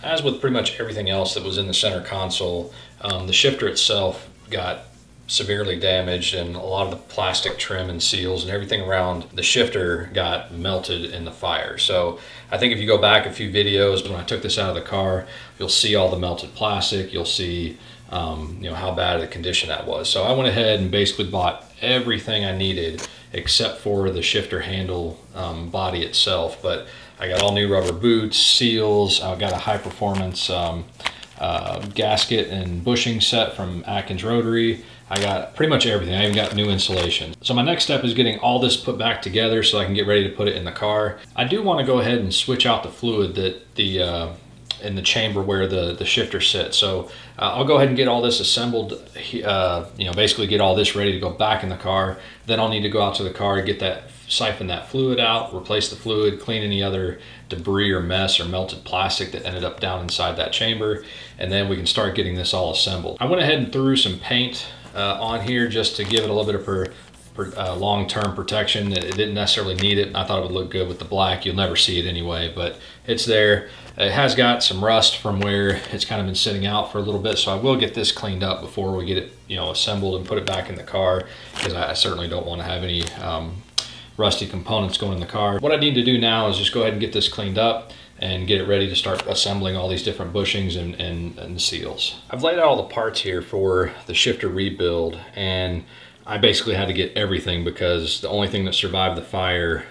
As with pretty much everything else that was in the center console, the shifter itself got severely damaged, and a lot of the plastic trim and seals and everything around the shifter got melted in the fire. So I think if you go back a few videos when I took this out of the car, you'll see all the melted plastic. You'll see how bad the condition that was. So I went ahead and basically bought everything I needed except for the shifter handle body itself. But I got all new rubber boots, seals. I got a high performance gasket and bushing set from Atkins Rotary. I got pretty much everything. I even got new insulation. So my next step is getting all this put back together so I can get ready to put it in the car. I do want to go ahead and switch out the fluid that in the chamber where the shifter sits. So I'll go ahead and get all this assembled, basically get all this ready to go back in the car. Then I'll need to go out to the car, get that, siphon that fluid out, replace the fluid, clean any other debris or mess or melted plastic that ended up down inside that chamber, and then we can start getting this all assembled. I went ahead and threw some paint on here just to give it a little bit of long-term protection. It didn't necessarily need it. I thought it would look good with the black. You'll never see it anyway, but it's there. It has got some rust from where it's kind of been sitting out for a little bit, so I will get this cleaned up before we get it assembled and put it back in the car, because I certainly don't want to have any rusty components going in the car. What I need to do now is just go ahead and get this cleaned up and get it ready to start assembling all these different bushings and seals. I've laid out all the parts here for the shifter rebuild, and I basically had to get everything because the only thing that survived the fire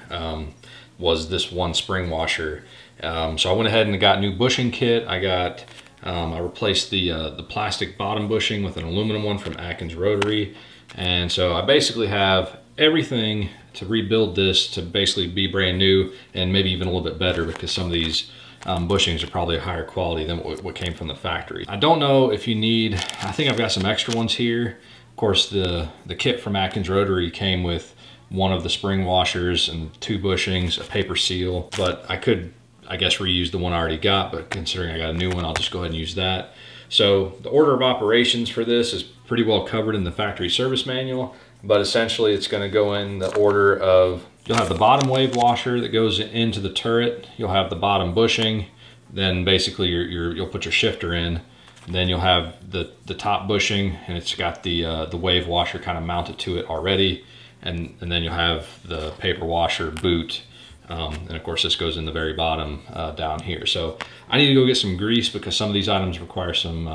was this one spring washer. So I went ahead and got new bushing kit. I replaced the plastic bottom bushing with an aluminum one from Atkins Rotary. And so I basically have everything to rebuild this to basically be brand new, and maybe even a little bit better, because some of these bushings are probably a higher quality than what came from the factory. I don't know if you need, I think I've got some extra ones here. Of course, the kit from Atkins Rotary came with one of the spring washers and 2 bushings, a paper seal, but I could, I guess, reuse the one I already got, but considering I got a new one, I'll just go ahead and use that. So the order of operations for this is pretty well covered in the factory service manual, but essentially it's going to go in the order of, you'll have the bottom wave washer that goes into the turret, you'll have the bottom bushing, then basically you'll put your shifter in, then you'll have the top bushing, and it's got the wave washer kind of mounted to it already, and then you'll have the paper washer boot. And of course this goes in the very bottom down here. So I need to go get some grease, because some of these items require some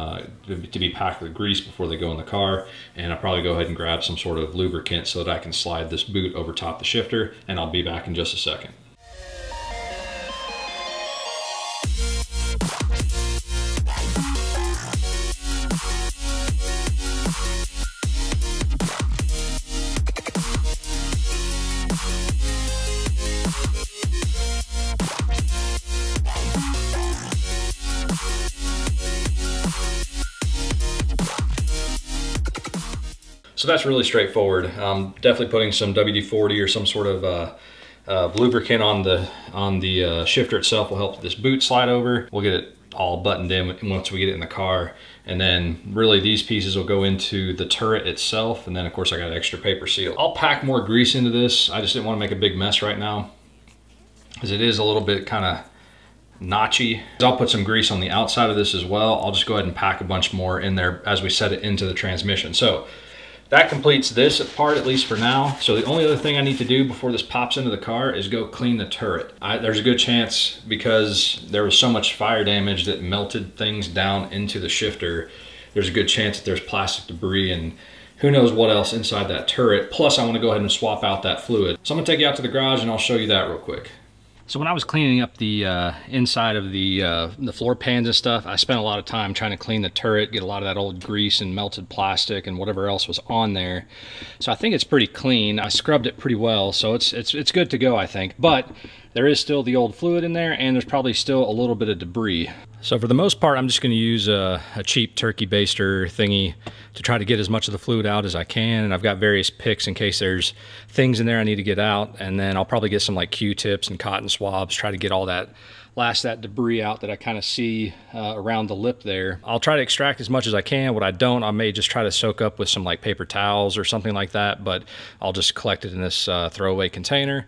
to be packed with grease before they go in the car, and I'll probably go ahead and grab some sort of lubricant so that I can slide this boot over top the shifter, and I'll be back in just a second. So that's really straightforward. Definitely putting some WD-40 or some sort of lubricant on the shifter itself will help this boot slide over. We'll get it all buttoned in once we get it in the car. And then really these pieces will go into the turret itself. And then of course I got extra paper seal. I'll pack more grease into this. I just didn't want to make a big mess right now, because it is a little bit kind of notchy. I'll put some grease on the outside of this as well. I'll just go ahead and pack a bunch more in there as we set it into the transmission. So that completes this part, at least for now. So the only other thing I need to do before this pops into the car is go clean the turret. There's a good chance, because there was so much fire damage that melted things down into the shifter, there's a good chance that there's plastic debris and who knows what else inside that turret. Plus I want to go ahead and swap out that fluid. So I'm gonna take you out to the garage and I'll show you that real quick. So when I was cleaning up the inside of the floor pans and stuff, I spent a lot of time trying to clean the turret, get a lot of that old grease and melted plastic and whatever else was on there. So I think it's pretty clean. I scrubbed it pretty well, so it's good to go, I think. But there is still the old fluid in there, and there's probably still a little bit of debris. So for the most part, I'm just going to use a cheap turkey baster thingy to try to get as much of the fluid out as I can. And I've got various picks in case there's things in there I need to get out. And then I'll probably get some like Q-tips and cotton swabs, try to get all that debris out that I kind of see around the lip there. I'll try to extract as much as I can. What I don't, I may just try to soak up with some like paper towels or something like that, but I'll just collect it in this throwaway container.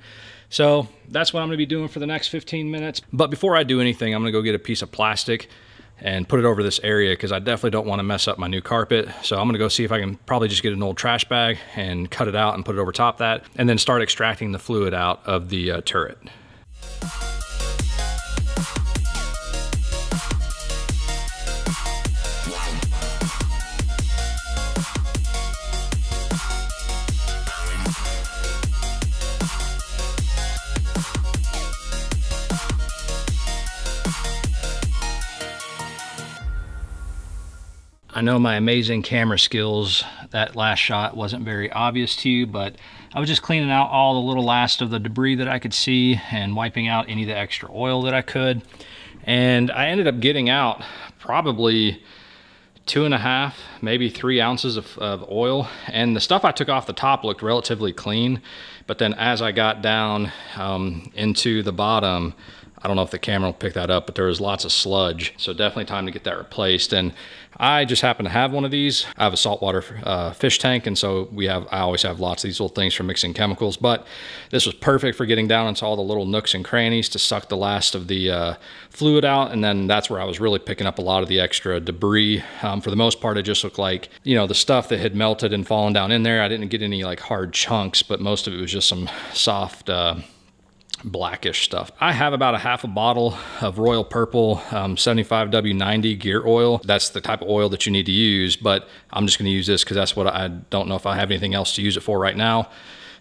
So that's what I'm gonna be doing for the next 15 minutes. But before I do anything, I'm gonna go get a piece of plastic and put it over this area because I definitely don't want to mess up my new carpet. So I'm gonna go see if I can probably just get an old trash bag and cut it out and put it over top that, and then start extracting the fluid out of the turret. I know my amazing camera skills, that last shot wasn't very obvious to you, but I was just cleaning out all the little last of the debris that I could see and wiping out any of the extra oil that I could. And I ended up getting out probably 2.5, maybe 3 ounces of oil. And the stuff I took off the top looked relatively clean, but then as I got down into the bottom, I don't know if the camera will pick that up, but there was lots of sludge. So definitely time to get that replaced. And I just happen to have one of these. I have a saltwater fish tank, and so I always have lots of these little things for mixing chemicals, but this was perfect for getting down into all the little nooks and crannies to suck the last of the fluid out. And then that's where I was really picking up a lot of the extra debris. For the most part, it just looked like, you know, the stuff that had melted and fallen down in there. I didn't get any like hard chunks, but most of it was just some soft, blackish stuff. I have about a half a bottle of Royal Purple 75W90 gear oil. That's the type of oil that you need to use, but I'm just going to use this because that's what I don't know if I have anything else to use it for right now.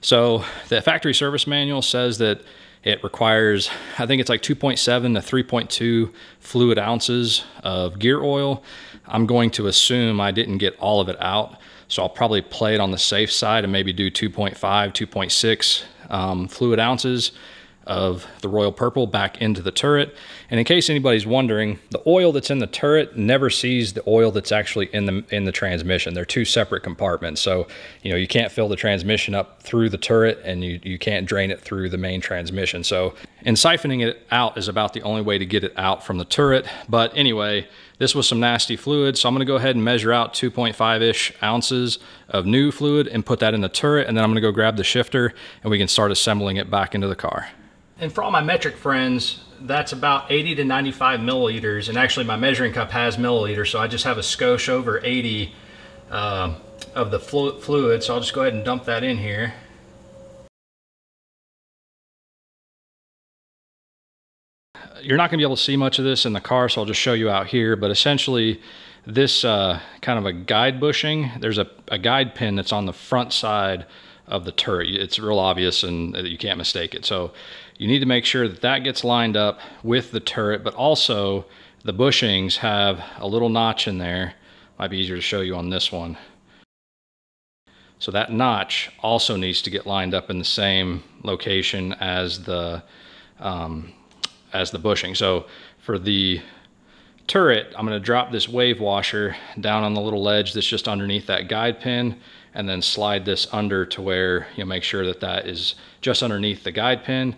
So the factory service manual says that it requires, I think it's like 2.7 to 3.2 fluid ounces of gear oil. I'm going to assume I didn't get all of it out, so I'll probably play it on the safe side and maybe do 2.5, 2.6 fluid ounces of the Royal Purple back into the turret. And in case anybody's wondering, the oil that's in the turret never sees the oil that's actually in the transmission. They're two separate compartments. So, you know, you can't fill the transmission up through the turret, and you can't drain it through the main transmission. So, and siphoning it out is about the only way to get it out from the turret. But anyway, this was some nasty fluid, so I'm gonna go ahead and measure out 2.5-ish ounces of new fluid and put that in the turret, and then I'm gonna go grab the shifter and we can start assembling it back into the car. And for all my metric friends, that's about 80 to 95 milliliters. And actually my measuring cup has milliliters, so I just have a skosh over 80 of the fluid. So I'll just go ahead and dump that in here. You're not gonna be able to see much of this in the car, so I'll just show you out here. But essentially this kind of a guide bushing, there's a guide pin that's on the front side of the turret. It's real obvious and you can't mistake it. So you need to make sure that that gets lined up with the turret, but also the bushings have a little notch in there. Might be easier to show you on this one. So that notch also needs to get lined up in the same location as the bushing. So for the turret, I'm going to drop this wave washer down on the little ledge that's just underneath that guide pin, and then slide this under to where you'll make sure that that is just underneath the guide pin.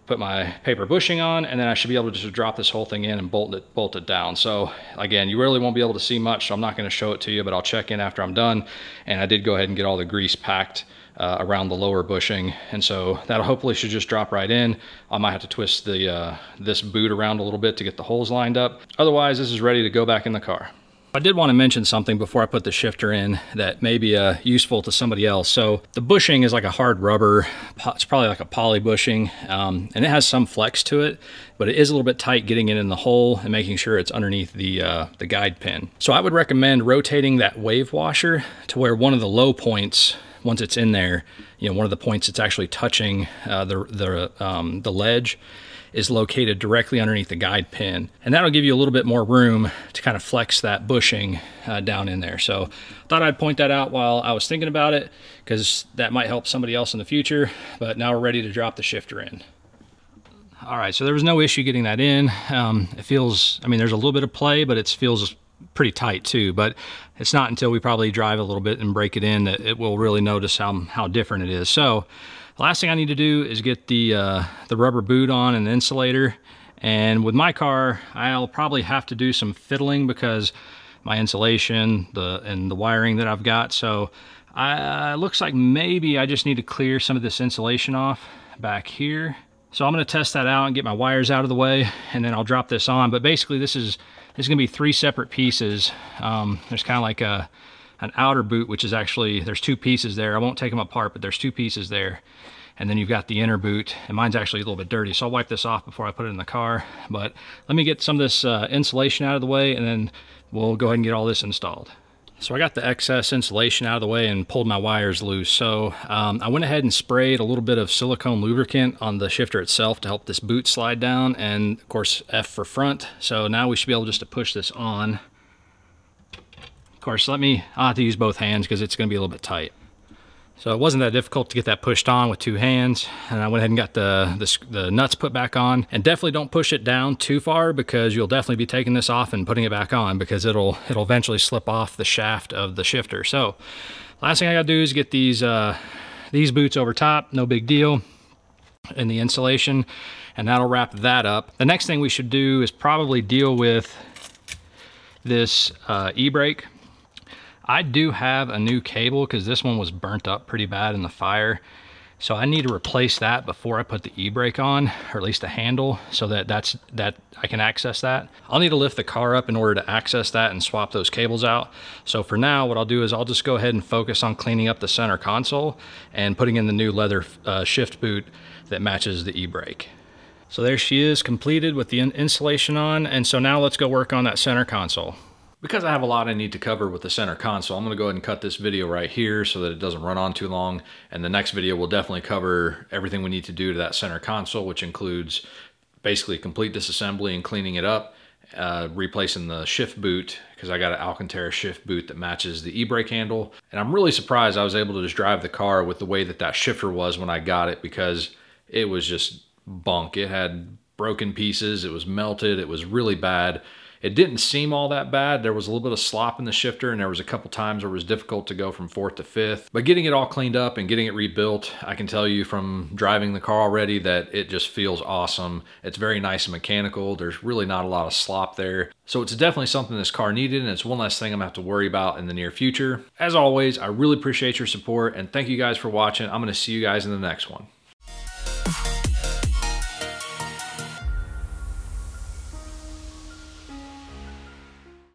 Put my paper bushing on, and then I should be able to just drop this whole thing in and bolt it down. So again, you really won't be able to see much, so I'm not going to show it to you, but I'll check in after I'm done. And I did go ahead and get all the grease packed around the lower bushing, and so that'll hopefully should just drop right in. I might have to twist the this boot around a little bit to get the holes lined up. Otherwise, this is ready to go back in the car. I did want to mention something before I put the shifter in that may be useful to somebody else. So the bushing is like a hard rubber. It's probably like a poly bushing, and it has some flex to it, but it is a little bit tight getting it in the hole and making sure it's underneath the guide pin. So I would recommend rotating that wave washer to where one of the low points, once it's in there, you know, one of the points that's actually touching the ledge is located directly underneath the guide pin. And that'll give you a little bit more room to kind of flex that bushing down in there. So thought I'd point that out while I was thinking about it, because that might help somebody else in the future. But now we're ready to drop the shifter in. All right, so there was no issue getting that in. It feels, I mean, there's a little bit of play, but it feels pretty tight too. But it's not until we probably drive a little bit and break it in that it will really notice how different it is. So the last thing I need to do is get the rubber boot on and the insulator. And with my car, I'll probably have to do some fiddling because my insulation and the wiring that I've got. So looks like maybe I just need to clear some of this insulation off back here. So I'm going to test that out and get my wires out of the way, and then I'll drop this on. But basically this is going to be 3 separate pieces. There's kind of like an outer boot, which is actually, there's 2 pieces there. I won't take them apart, but there's 2 pieces there. And then you've got the inner boot, and mine's actually a little bit dirty, so I'll wipe this off before I put it in the car. But let me get some of this insulation out of the way, and then we'll go ahead and get all this installed. So I got the excess insulation out of the way and pulled my wires loose. So I went ahead and sprayed a little bit of silicone lubricant on the shifter itself to help this boot slide down, and of course F for front. So now we should be able just to push this on. Of course, I'll have to use both hands because it's going to be a little bit tight. So it wasn't that difficult to get that pushed on with 2 hands, and I went ahead and got the nuts put back on. And definitely don't push it down too far, because you'll definitely be taking this off and putting it back on, because it'll eventually slip off the shaft of the shifter. So last thing I gotta do is get these boots over top, no big deal, in the insulation, and that'll wrap that up. The next thing we should do is probably deal with this e-brake. I do have a new cable because this one was burnt up pretty bad in the fire. So I need to replace that before I put the e-brake on, or at least the handle, so that I can access that. I'll need to lift the car up in order to access that and swap those cables out. So for now, what I'll do is I'll just go ahead and focus on cleaning up the center console and putting in the new leather shift boot that matches the e-brake. So there she is, completed with the insulation on. And so now let's go work on that center console. Because I have a lot I need to cover with the center console, I'm going to go ahead and cut this video right here so that it doesn't run on too long. And the next video will definitely cover everything we need to do to that center console, which includes basically complete disassembly and cleaning it up, replacing the shift boot, because I got an Alcantara shift boot that matches the e-brake handle. And I'm really surprised I was able to just drive the car with the way that shifter was when I got it, because it was just bunk. It had broken pieces, it was melted, it was really bad. It didn't seem all that bad. There was a little bit of slop in the shifter, and there was a couple times where it was difficult to go from 4th to 5th. But getting it all cleaned up and getting it rebuilt, I can tell you from driving the car already that it just feels awesome. It's very nice and mechanical. There's really not a lot of slop there. So it's definitely something this car needed, and it's one less thing I'm gonna have to worry about in the near future. As always, I really appreciate your support, and thank you guys for watching. I'm gonna see you guys in the next one.